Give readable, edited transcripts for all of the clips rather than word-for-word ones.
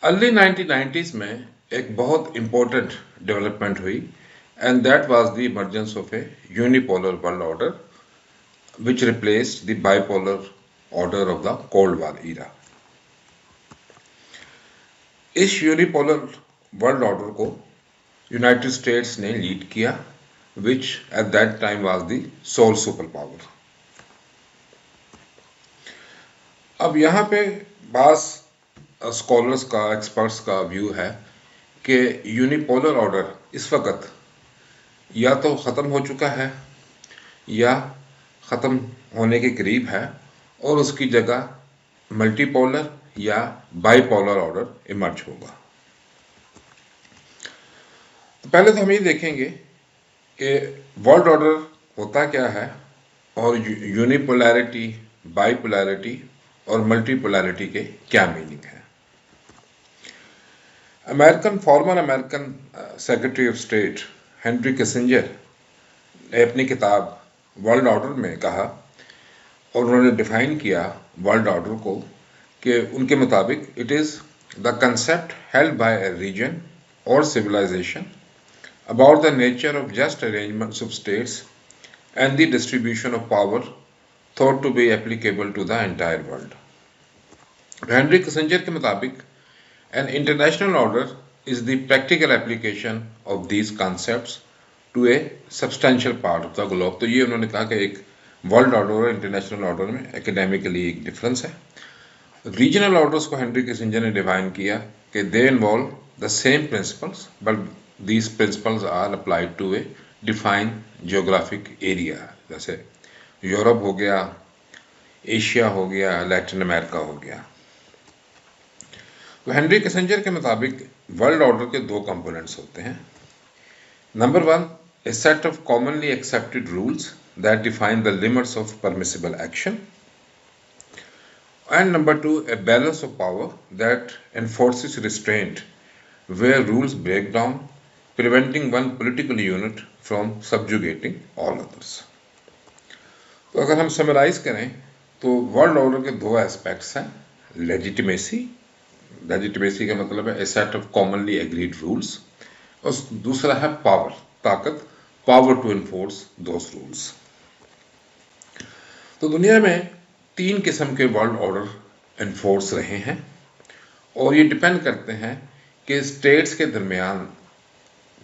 Early 1990s में एक बहुत इम्पोर्टेंट डेवलपमेंट हुई and that was the emergence of A unipolar world order which replaced the bipolar order of the Cold War era. इस unipolar world order को United states ने lead किया which at that time was the sole superpower. अब यहाँ पे बास scholars का experts का व्यू है कि यूनिपोलर ऑर्डर इस वक्त या तो ख़त्म हो चुका है या ख़त्म होने के करीब है और उसकी जगह मल्टीपोलर या बाइपोलर ऑर्डर इमर्ज होगा। तो पहले तो हम ये देखेंगे कि वर्ल्ड ऑर्डर होता क्या है और यूनिपोलैरिटी, बाइपोलैरिटी और मल्टीपोलैरिटी के क्या मीनिंग है। Farmer American secretary of state Henry Kissinger ने अपनी किताब वर्ल्ड ऑर्डर में कहा और उन्होंने डिफाइन किया वर्ल्ड ऑर्डर को कि उनके मुताबिक it is the concept held by a region और civilization about the nature of just arrangements of states and the distribution of power thought to be applicable to the entire world. Henry Kissinger के मुताबिक an international order is the practical application of these concepts to a substantial part of the globe. तो ये उन्होंने कहा कि एक world order और international order में एकेडमिकली एक डिफरेंस है। रीजनल ऑर्डर्स को हेनरी किसिंजर ने डिफाइन किया कि they involve the same principles but these principles are applied to a defined geographic area, जैसे यूरोप हो गया, एशिया हो गया, लैटिन अमेरिका हो गया। तो हेनरी किसिंजर के मुताबिक वर्ल्ड ऑर्डर के दो कंपोनेंट्स होते हैं। Number one, A set of commonly accepted rules that define the limits of permissible action, and number two, a balance of power that एनफोर्सेस restraint where rules break down, preventing one political unit from subjugating all others. तो अगर हम summarise करें तो world order के दो aspects हैं। Legitimacy का मतलब है a set of commonly agreed rules, और दूसरा है पावर, ताकत, power to enforce those rules. तो दुनिया में तीन किस्म के वर्ल्ड ऑर्डर इन्फोर्स रहे हैं और ये डिपेंड करते हैं कि स्टेट्स के दरमियान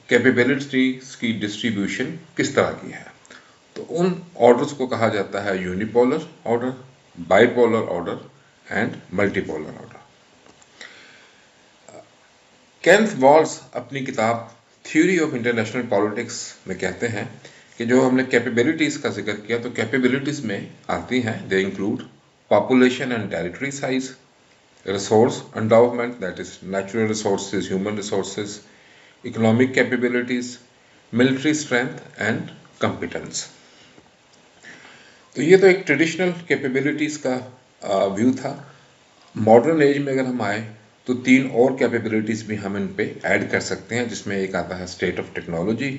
कैपेबिलिटीज की डिस्ट्रीब्यूशन किस तरह की है। तो उन ऑर्डर्स को कहा जाता है unipolar order, bipolar order and multipolar order. Kenneth Waltz अपनी किताब थ्योरी ऑफ इंटरनेशनल पॉलिटिक्स में कहते हैं कि जो हमने कैपेबिलिटीज का जिक्र किया तो कैपेबिलिटीज में आती हैं, they include population and territory size, resource endowment, that is natural resources, human resources, economic capabilities, military strength and competence. तो ये तो एक ट्रेडिशनल कैपेबिलिटीज का व्यू था। मॉडर्न एज में अगर हम आए तो तीन और कैपेबिलिटीज भी हम इन पे ऐड कर सकते हैं, जिसमें एक आता है state of technology,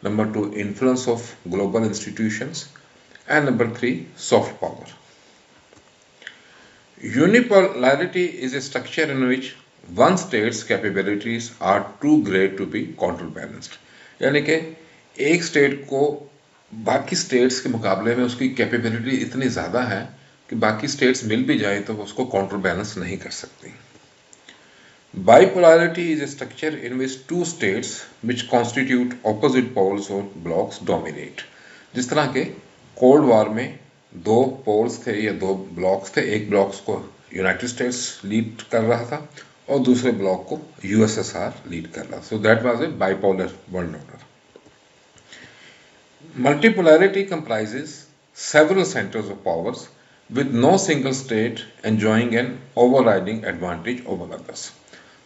number two influence of global institutions and number three soft power. Unipolarity is a structure in which one state's capabilities are too great to be counterbalanced. यानी कि एक स्टेट को बाकी स्टेट्स के मुकाबले में उसकी capability इतनी ज़्यादा है कि बाकी स्टेट्स मिल भी जाए तो उसको काउंटर बैलेंस नहीं कर सकती। Bipolarity is a structure in which two states which constitute opposite poles or blocks dominate. जिस तरह के कोल्ड वॉर में दो पोल्स थे या दो ब्लॉक्स थे, एक ब्लॉक्स को यूनाइटेड स्टेट्स लीड कर रहा था और दूसरे ब्लॉक को यूएसएसआर लीड कर रहा था। So that was a bipolar world order. Multipolarity comprises several centres of powers with no single state enjoying an overriding advantage over others.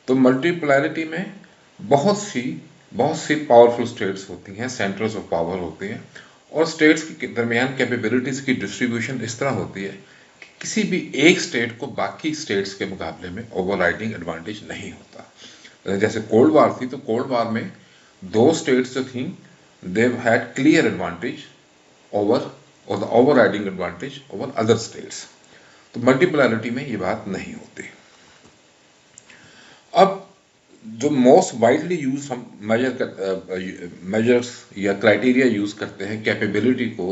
तो मल्टीपोलैरिटी में बहुत सी पावरफुल स्टेट्स होती हैं, सेंटर्स ऑफ पावर होते हैं, और स्टेट्स के दरमियान कैपेबिलिटीज की डिस्ट्रीब्यूशन इस तरह होती है कि किसी भी एक स्टेट को बाकी स्टेट्स के मुकाबले में ओवरराइडिंग एडवांटेज नहीं होता। जैसे कोल्ड वार थी तो कोल्ड वार में दो स्टेट्स जो थी they had clear advantage over और the overriding advantage over other states. तो मल्टीपोलैरिटी में ये बात नहीं होती। जो मोस्ट वाइडली यूज हम मेजर्स या क्राइटेरिया यूज करते हैं कैपेबिलिटी को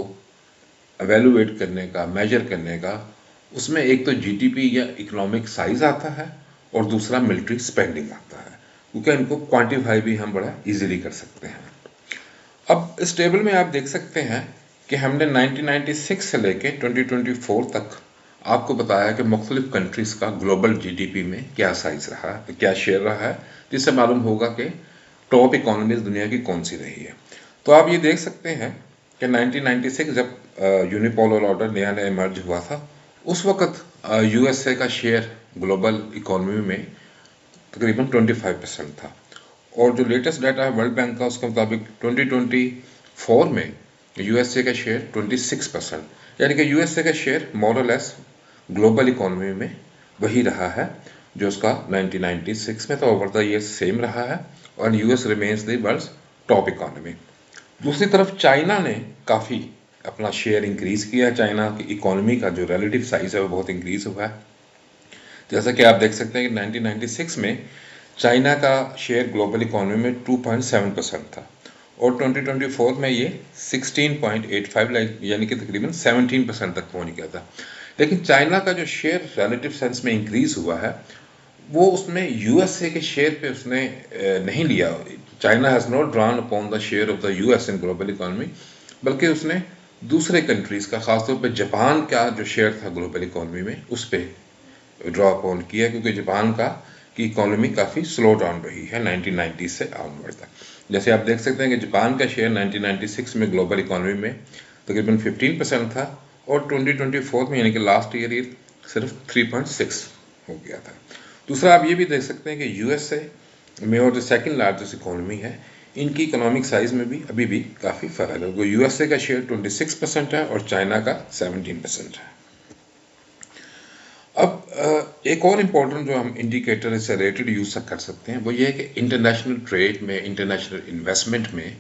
एवेलुएट करने का, मेजर करने का, उसमें एक तो जीडीपी या इकोनॉमिक साइज आता है और दूसरा मिलिट्री स्पेंडिंग आता है, क्योंकि इनको क्वांटिफाई भी हम बड़ा इजीली कर सकते हैं। अब इस टेबल में आप देख सकते हैं कि हमने 1996 से लेके 2024 तक आपको बताया कि मुख्तलिफ कंट्रीज का ग्लोबल जीडीपी में क्या साइज रहा है, क्या शेयर रहा है, जिससे मालूम होगा कि टॉप इकोनॉमीज दुनिया की कौन सी रही है। तो आप ये देख सकते हैं कि 1996 जब यूनिपोलर ऑर्डर नया नया इमर्ज हुआ था, उस वक्त यूएसए का शेयर ग्लोबल इकोनॉमी में तकरीबन 25% था, और जो लेटेस्ट डाटा है वर्ल्ड बैंक का उसके मुताबिक 2024 में यूएसए का शेयर 26%, यानी कि यूएसए का शेयर मोर और लेस ग्लोबल इकोनॉमी में वही रहा है जो उसका 1996 में था, ओवर द ईयर सेम रहा है, और US remains the world's top economy. दूसरी तरफ चाइना ने काफ़ी अपना शेयर इंक्रीज किया। चाइना की इकोनॉमी का जो रिलेटिव साइज है वो बहुत इंक्रीज हुआ है। जैसा कि आप देख सकते हैं कि 1996 में चाइना का शेयर ग्लोबल इकोनॉमी में 2.7% था, और 2024 में ये 16.85 यानी कि तकरीबन 17% तक पहुंच गया था। लेकिन चाइना का जो शेयर रिलेटिव सेंस में इंक्रीज हुआ है वो उसमें यूएसए के शेयर पे उसने नहीं लिया। China has not drawn upon the share of the US in global economy, बल्कि उसने दूसरे कंट्रीज़ का, खासतौर पर जापान का जो शेयर था ग्लोबल इकोनॉमी में, उस पर ड्रॉ अपॉन किया, क्योंकि जापान का की इकोनॉमी काफ़ी स्लो डाउन रही है 1990 से ऑनवर्ड तक। जैसे आप देख सकते हैं कि जापान का शेयर 1996 में ग्लोबल इकोनॉमी में तकरीबन 15% था, और 2024 में यानी कि लास्ट ईयर ये सिर्फ 3.6 हो गया था। दूसरा आप ये भी देख सकते हैं कि यूएसए में और जो सेकंड लार्जेस्ट इकोनॉमी है, इनकी इकोनॉमिक साइज में भी अभी भी काफ़ी फ़र्क है। यूएसए का शेयर 26% है और चाइना का 17% है। अब एक और इम्पोर्टेंट जो हम इंडिकेटर इससे रिलेटेड यूज़ कर सकते हैं वो ये है कि इंटरनेशनल ट्रेड में, इंटरनेशनल इन्वेस्टमेंट में,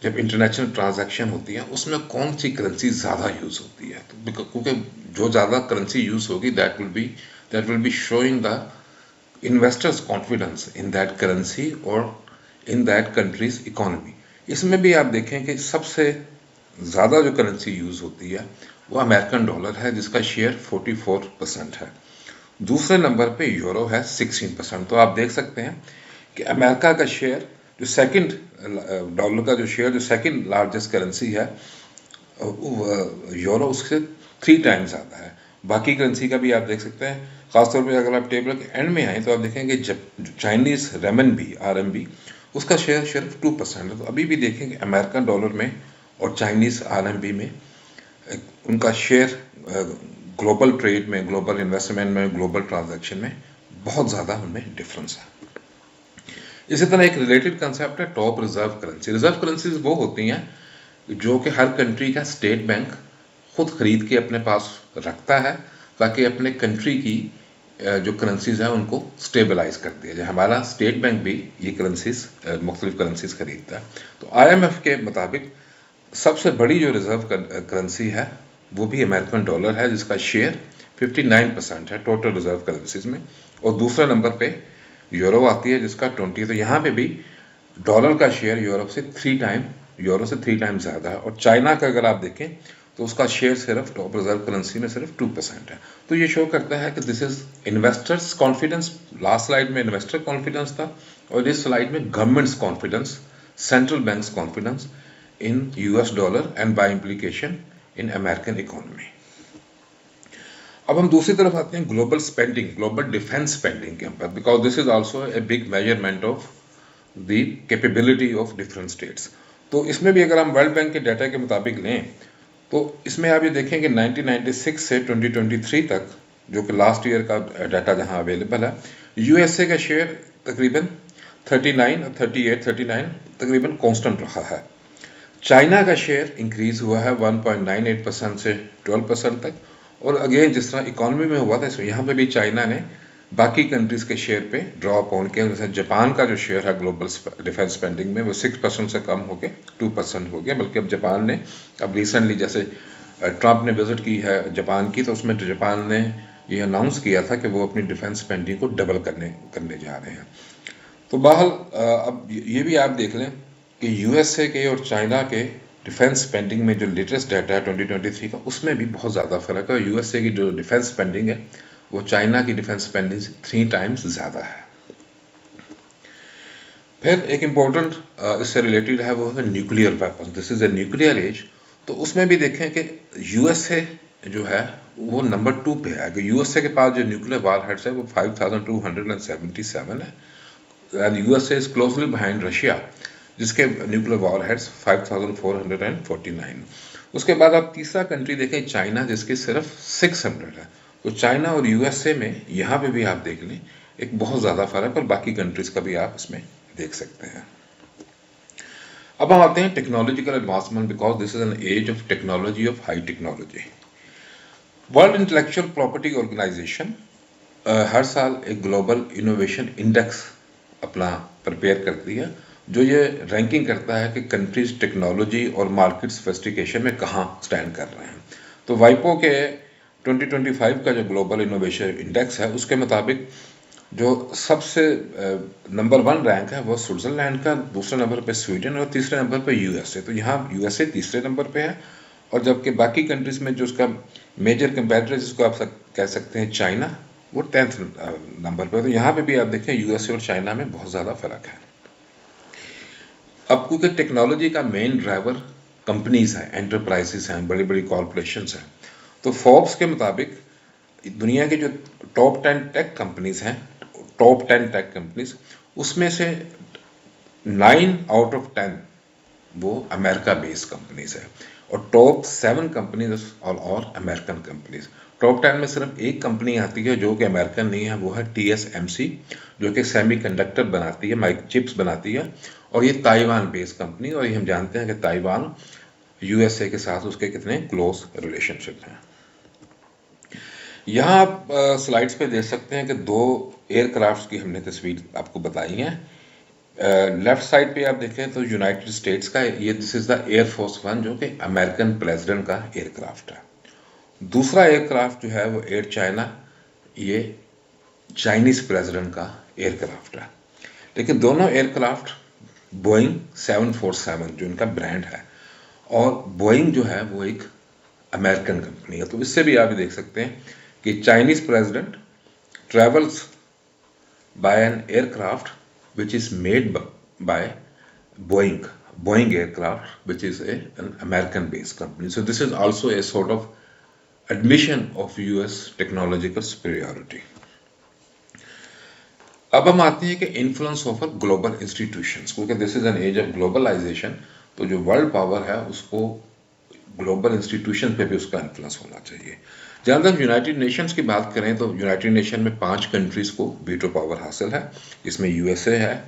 जब इंटरनेशनल ट्रांजैक्शन होती है उसमें कौन सी करेंसी ज़्यादा यूज़ होती है। तो क्योंकि जो ज़्यादा करेंसी यूज़ होगी that will be showing the investors confidence in that currency और इन दैट कंट्रीज इकोनॉमी। इसमें भी आप देखें कि सबसे ज़्यादा जो करेंसी यूज़ होती है वो अमेरिकन डॉलर है, जिसका शेयर 44% है। दूसरे नंबर पे यूरो है 16%। तो आप देख सकते हैं कि अमेरिका का शेयर जो सेकंड, डॉलर का जो शेयर जो सेकंड लार्जेस्ट करेंसी है, यूरो उससे 3 टाइम्स ज़्यादा है। बाकी करेंसी का भी आप देख सकते हैं। ख़ासतौर पे अगर आप टेबल के एंड में आए तो आप देखेंगे जब चाइनीज़ रेमनबी आरएमबी उसका शेयर सिर्फ 2% है। तो अभी भी देखें कि अमेरिकन डॉलर में और चाइनीज़ आरएमबी में उनका शेयर ग्लोबल ट्रेड में, ग्लोबल इन्वेस्टमेंट में, ग्लोबल ट्रांजैक्शन में बहुत ज़्यादा उनमें डिफरेंस है। इसी तरह एक रिलेटेड कंसेप्ट है top reserve currency. Reserve currencies वो होती हैं जो कि हर कंट्री का स्टेट बैंक खुद खरीद के अपने पास रखता है, ताकि अपने कंट्री की जो करेंसीज हैं उनको स्टेबलाइज कर दिया जाए। हमारा स्टेट बैंक भी ये करेंसीज, मुख्तलिफ करेंसीज खरीदता है। तो IMF के मुताबिक सबसे बड़ी जो रिजर्व करेंसी है वो भी अमेरिकन डॉलर है, जिसका शेयर 59% है टोटल रिजर्व करेंसीज में, और दूसरा नंबर पे यूरो आती है जिसका 20। तो यहाँ पे भी डॉलर का शेयर यूरो से 3 टाइम ज़्यादा है। और चाइना का अगर आप देखें तो उसका शेयर सिर्फ टॉप रिजर्व करेंसी में सिर्फ 2% है। तो ये शो करता है कि this is investors confidence. Last slide में इन्वेस्टर कॉन्फिडेंस था, और इस स्लाइड में government's confidence, central banks confidence in US dollar and by implication in American economy. अब हम दूसरी तरफ आते हैं global spending, global defence spending के ऊपर, because this is also a big measurement of the capability of different states. तो इसमें भी अगर हम वर्ल्ड बैंक के डाटा के मुताबिक लें तो इसमें आप ये देखें कि 1996 से 2023 तक, जो कि लास्ट ईयर का डाटा जहां अवेलेबल है, यूएसए का शेयर तकरीबन 39 और 39 तकरीबन कांस्टेंट रहा है। चाइना का शेयर इंक्रीज हुआ है 1.98% से 12% तक, और अगेन जिस तरह इकोनॉमी में हुआ था यहाँ पे भी चाइना ने बाकी कंट्रीज के शेयर पे ड्रॉप ऑन किया। जैसे जापान का जो शेयर है ग्लोबल डिफेंस स्पेंडिंग में वो 6% से कम होकर 2% हो गया। बल्कि अब जापान ने अब रिसेंटली, जैसे ट्रंप ने विजिट की है जापान की, तो उसमें जापान ने ये अनाउंस किया था कि वो अपनी डिफेंस स्पेंडिंग को डबल करने जा रहे हैं। तो बहरहाल अब ये भी आप देख लें कि यूएसए के और चाइना के डिफेंस स्पेंडिंग में जो लेटेस्ट डाटा है 2023 का, उसमें भी बहुत ज़्यादा फर्क है। यूएसए की जो डिफेंस स्पेंडिंग है वो चाइना की डिफेंस स्पेंडिंग से 3 टाइम्स ज़्यादा है। फिर एक इम्पोर्टेंट इससे रिलेटेड है वो है nuclear weapon. This is a nuclear age. तो उसमें भी देखें कि यूएसए जो है वो नंबर 2 पे है। कि यूएसए के पास जो न्यूक्लियर वारहेड्स है वो 5277 है, and USA is closely behind Russia जिसके न्यूक्लियर वॉरहेड्स 5449। उसके बाद आप तीसरा कंट्री देखें चाइना, जिसके सिर्फ 600 है। तो चाइना और यूएसए में यहाँ पे भी आप देख लें एक बहुत ज़्यादा फर्क, और बाकी कंट्रीज का भी आप इसमें देख सकते हैं। अब हम आते हैं technological advancement, because this is an age of technology, of high technology. World intellectual property organization हर साल एक ग्लोबल इनोवेशन इंडेक्स अपना प्रिपेयर करती है, जो ये रैंकिंग करता है कि कंट्रीज टेक्नोलॉजी और मार्केट सोफिस्टिकेशन में कहाँ स्टैंड कर रहे हैं। तो वाइपो के 2025 का जो ग्लोबल इनोवेशन इंडेक्स है उसके मुताबिक जो सबसे नंबर 1 रैंक है वो स्विट्जरलैंड का, दूसरे नंबर पे स्वीडन और तीसरे नंबर पे यूएसए। तो यहाँ यूएसए तीसरे नंबर पे है, और जबकि बाकी कंट्रीज में जो उसका मेजर कंपेटिटर जिसको आप कह सकते हैं चाइना, वो 10th नंबर पे है। तो यहाँ पे भी आप देखें यूएसए और चाइना में बहुत ज़्यादा फर्क है। अब क्योंकि टेक्नोलॉजी का मेन ड्राइवर कंपनीज हैं, एंटरप्राइजेस हैं, बड़ी बड़ी कॉरपोरेशंस हैं, तो फोर्ब्स के मुताबिक दुनिया के जो टॉप 10 टेक कंपनीज हैं, टॉप 10 टेक कंपनीज, उसमें से 9 आउट ऑफ 10 वो अमेरिका बेस्ड कंपनीज है, और टॉप 7 कंपनीज और अमेरिकन कंपनीज। टॉप 10 में सिर्फ एक कंपनी आती है जो कि अमेरिकन नहीं है, वो है TSMC, जो कि सेमीकंडक्टर बनाती है, माइक्रो चिप्स बनाती है, और ये ताइवान बेस्ड कंपनी। और ये हम जानते हैं कि ताइवान यूएसए के साथ उसके कितने क्लोज रिलेशनशिप हैं। यहाँ आप स्लाइड्स पे देख सकते हैं कि 2 एयरक्राफ्ट की हमने तस्वीर आपको बताई है। लेफ्ट साइड पे आप देखें तो यूनाइटेड स्टेट्स का ये, दिस इज द एयरफोर्स 1, जो कि अमेरिकन प्रेसिडेंट का एयरक्राफ्ट है। दूसरा एयरक्राफ्ट जो है वो एयर चाइना, ये चाइनीज प्रेसिडेंट का एयरक्राफ्ट है। लेकिन दोनों एयरक्राफ्ट बोइंग 747 जो इनका ब्रांड है, और बोइंग जो है वो एक अमेरिकन कंपनी है। तो इससे भी आप देख सकते हैं कि Chinese president travels by an aircraft which is made by Boeing aircraft, which is an American based company. So this is also a sort of admission of US technological superiority. अब हम आते हैं कि इन्फ्लुएंस ऑफ ग्लोबल इंस्टीट्यूशंस, क्योंकि this is an age of globalization. तो जो world power है उसको ग्लोबल इंस्टीट्यूशन पे भी उसका इन्फ्लुएंस होना चाहिए। जहाँ तक यूनाइटेड नेशंस की बात करें तो यूनाइटेड नेशन में 5 कंट्रीज को वीटो पावर हासिल है। इसमें यूएसए है,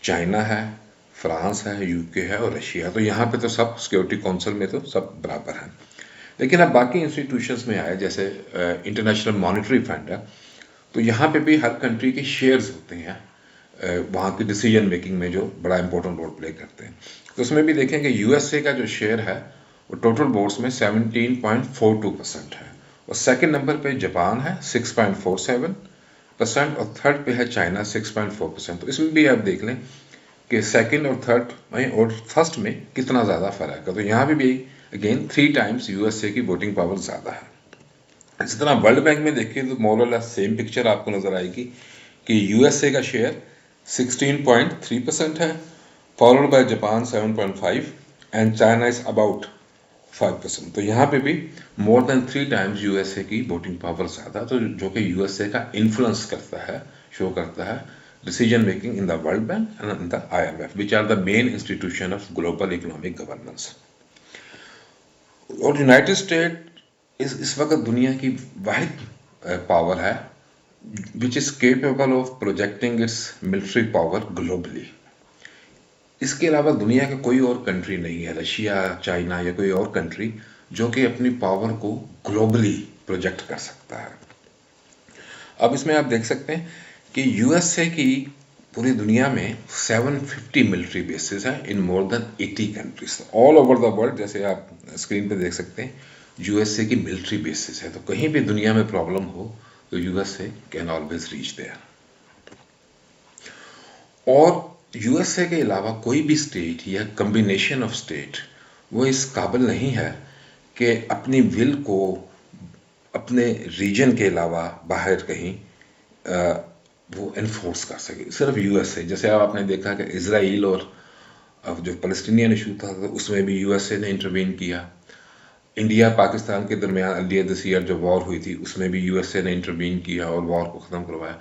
चाइना है, फ्रांस है, यूके है और रशिया। तो यहाँ पे तो सब सिक्योरिटी काउंसिल में तो सब बराबर हैं। लेकिन अब बाकी इंस्टीट्यूशंस में आए, जैसे इंटरनेशनल मॉनिटरी फंड है, तो यहाँ पे भी हर कंट्री के शेयर्स होते हैं वहाँ की डिसीजन मेकिंग में, जो बड़ा इंपॉर्टेंट रोल प्ले करते हैं। तो उसमें भी देखें कि यूएसए का जो शेयर है वो टोटल बोर्ड्स में 17.42% है, और सेकंड नंबर पे जापान है 6.47%, और थर्ड पे है चाइना 6.4%। तो इसमें भी आप देख लें कि सेकंड और थर्ड में और फर्स्ट में कितना ज़्यादा फर्क है। तो यहाँ भी अगेन 3 टाइम्स यूएसए की वोटिंग पावर ज़्यादा है। इसी तरह वर्ल्ड बैंक में देखिए तो मोर और लेस सेम पिक्चर आपको नजर आएगी कि यूएसए का शेयर 16.3% है, followed by Japan 7.5 and China is about 5%। तो यहाँ पे भी मोर देन 3 टाइम्स यूएसए की वोटिंग पावर ज़्यादा, तो जो कि यूएसए का इन्फ्लुएंस करता है, शो करता है decision making in the World Bank and in the IMF, which are the main institution of global economic governance. और यूनाइटेड स्टेट इस वक्त दुनिया की वाहिद पावर है which is capable of projecting its military power globally. इसके अलावा दुनिया का कोई और कंट्री नहीं है, रशिया, चाइना या कोई और कंट्री, जो कि अपनी पावर को ग्लोबली प्रोजेक्ट कर सकता है। अब इसमें आप देख सकते हैं कि यूएसए की पूरी दुनिया में 750 मिलिट्री बेसिस हैं in more than 80 countries all over the world. जैसे आप स्क्रीन पे देख सकते हैं यूएसए की मिलिट्री बेसिस है, तो कहीं भी दुनिया में प्रॉब्लम हो तो USA can always reach there. और यूएसए के अलावा कोई भी स्टेट या कम्बिनेशन ऑफ स्टेट वो इस काबिल नहीं है कि अपनी विल को अपने रीजन के अलावा बाहर कहीं वो इन्फोर्स कर सके। सिर्फ यूएसए, जैसे अब आपने देखा कि इसराइल और अब जो पैलेस्टीनियन इशू था तो उसमें भी यूएसए ने इंटरवीन किया। इंडिया पाकिस्तान के दरमियान अर्लियर दिस ईयर जो वॉर हुई थी उसमें भी यूएसए ने इंटरवीन किया और वॉर को ख़त्म करवाया।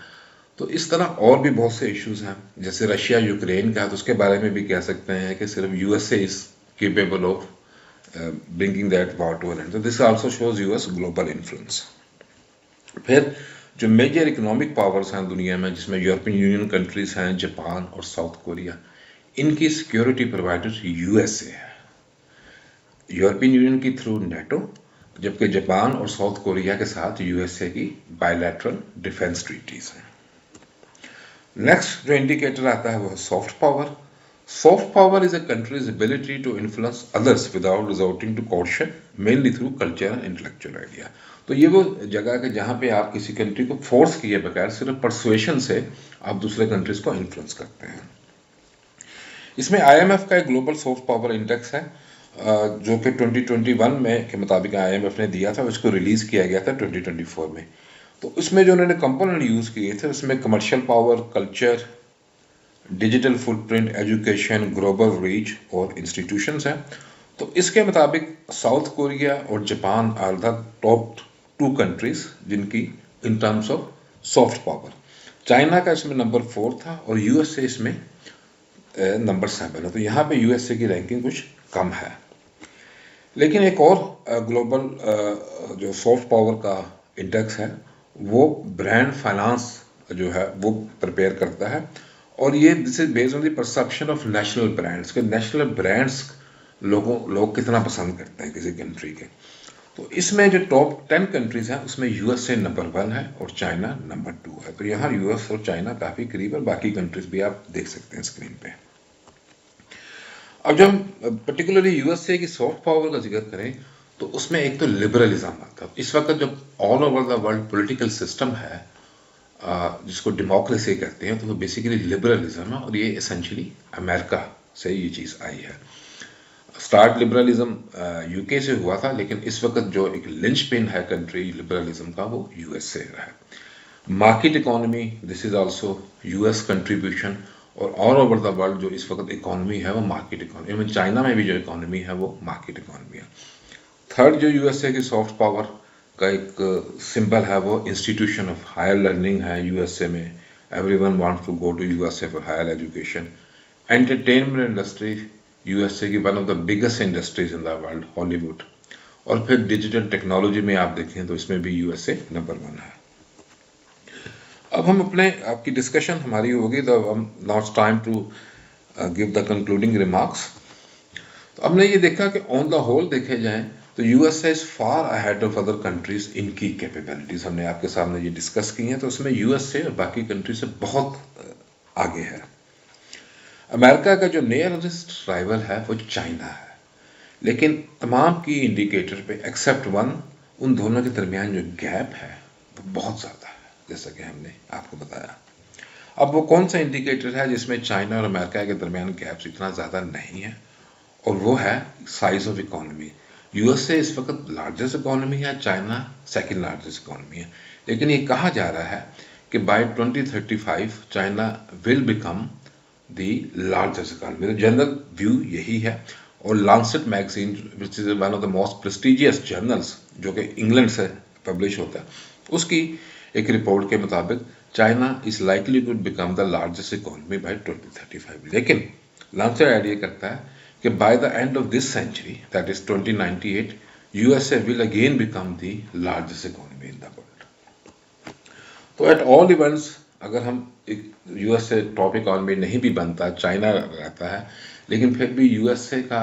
तो इस तरह और भी बहुत से इश्यूज हैं, जैसे रशिया यूक्रेन का, तो उसके बारे में भी कह सकते हैं कि सिर्फ USA is capable of bringing that war to an end. तो this also shows US global influence. फिर जो मेजर इकोनॉमिक पावर्स हैं दुनिया में, जिसमें यूरोपियन यूनियन कंट्रीज हैं, जापान और साउथ कोरिया, इनकी सिक्योरिटी प्रोवाइडर यूएसए है। यूरोपियन यूनियन की थ्रू नेटो, जबकि जापान और साउथ कोरिया के साथ यूएसए की बायलैटरल डिफेंस ट्रीटीज हैं। नेक्स्ट जो इंडिकेटर आता है वो है soft power. Soft power is a country's ability to influence others without resorting to coercion, mainly through culture and intellectual idea. तो ये वो जगह है जहाँ पे आप किसी कंट्री को फोर्स किए बगैर सिर्फ परसुएशन से आप दूसरे कंट्रीज को इन्फ्लुएंस करते हैं। इसमें आईएमएफ का एक ग्लोबल सॉफ्ट पावर इंडेक्स है जो कि 2021 में के मुताबिक आईएमएफ ने दिया था, उसको रिलीज किया गया था 2024 में। तो इसमें जो उन्होंने कंपोनेंट यूज किए थे उसमें commercial power, culture, digital footprint, education, global reach और इंस्टीट्यूशंस हैं। तो इसके मुताबिक साउथ कोरिया और Japan are the top 2 countries जिनकी in terms of soft power. China का इसमें नंबर 4 था और यूएसए इसमें नंबर 7 है। तो यहाँ पे यूएसए की रैंकिंग कुछ कम है। लेकिन एक और ग्लोबल जो सॉफ्ट पावर का इंडेक्स है वो ब्रांड फाइनेंस जो है वो प्रिपेयर करता है, और ये this is based on the perception of national brands के नेशनल ब्रांड्स लोग कितना पसंद करते हैं किसी कंट्री के। तो इसमें जो टॉप 10 कंट्रीज हैं उसमें यूएसए नंबर 1 है और चाइना नंबर 2 है। तो यहाँ यूएस और चाइना काफ़ी करीब है, बाकी कंट्रीज भी आप देख सकते हैं स्क्रीन पे। अब जब हम पर्टिकुलरली यूएसए की सॉफ्ट पावर का जिक्र करें तो उसमें एक तो लिबरलिज्म आता है। इस वक्त जब all over the world political system है जिसको डेमोक्रेसी कहते हैं, तो वो बेसिकली लिबरलिज्म है और ये एसेंशियली अमेरिका से ये चीज़ आई है। स्टार्ट लिबरलिज्म यूके से हुआ था, लेकिन इस वक्त जो एक लिंचपिन है कंट्री लिबरलिज्म का वो यूएसए रहा है। Market economy, this is also US contribution, और ऑल ओवर द वर्ल्ड जो इस वक्त इकोनॉमी है वो मार्केट इकोनॉमी। इवन चाइना में भी जो इकोनॉमी है वो मार्केट इकोनॉमी है। थर्ड जो यूएसए की सॉफ्ट पावर का एक सिंबल है वो इंस्टीट्यूशन ऑफ हायर लर्निंग है यूएसए में। Everyone wants to go to USA for higher education. Entertainment industry USA की one of the biggest industries in the world, Hollywood. और फिर डिजिटल टेक्नोलॉजी में आप देखें तो इसमें भी यूएसए नंबर 1 है। अब हम आपकी डिस्कशन हमारी होगी, तो हम now it's time to give the concluding remarks. तो हमने ये देखा कि ऑन द होल देखे जाएं तो USA is far ahead of other countries in की कैपेबिलिटीज। हमने आपके सामने ये डिस्कस की हैं, तो उसमें यूएसए और बाकी कंट्री से बहुत आगे है। अमेरिका का जो नियरेस्ट राइवल है वो चाइना है, लेकिन तमाम की इंडिकेटर पे एक्सेप्ट 1 उन दोनों के दरमियान जो गैप है वो बहुत ज़्यादा है, जैसा कि हमने आपको बताया। अब वो कौन सा इंडिकेटर है जिसमें चाइना और अमेरिका के दरमियान गैप्स इतना ज़्यादा नहीं है, और वो है साइज ऑफ इकोनॉमी। यूएसए इस वक्त लार्जेस्ट इकोनॉमी है, चाइना सेकंड लार्जेस्ट इकोनॉमी है, लेकिन ये कहा जा रहा है कि by 2035 China will become the largest economy. तो जनरल व्यू यही है, और Lancet magazine which is one of the most prestigious journals जो कि इंग्लैंड से पब्लिश होता है, उसकी एक रिपोर्ट के मुताबिक China is likely to become the largest economy by 2035। लेकिन लांसेट आइडिया करता है कि by the end of this century, that is 2098, USA will again become the largest economy in the world. तो at all events अगर हम USA top economy नहीं भी बनता, चाइना रहता है, लेकिन फिर भी USA का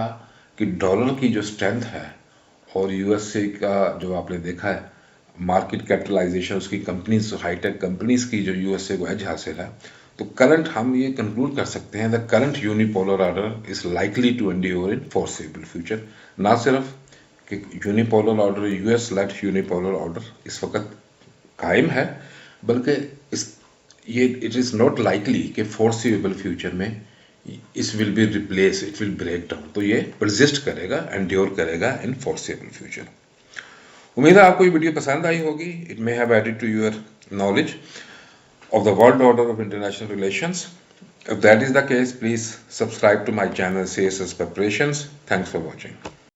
कि डॉलर की जो स्ट्रेंथ है और USA का जो आपने देखा है मार्केट कैपिटलाइजेशन, उसकी कंपनीज, हाईटेक कंपनीज की जो USA को एज हासिल है, तो करंट हम ये कंक्लूड कर सकते हैं the current unipolar order is likely to endure in foreseeable future. ना सिर्फ कि unipolar order, US led unipolar order इस वक्त कायम है, बल्कि ये इट इज़ नॉट लाइकली कि फोर्सिबल फ्यूचर में इस will be replace, it will break down, तो ये परसिस्ट करेगा, एंड्योर करेगा इन फोर्सिबल फ्यूचर। उम्मीद है आपको ये वीडियो पसंद आई होगी। It may have added to your knowledge of the world order of international relations. If that is the case, please subscribe to my channel CSS Preparations. Thanks for watching.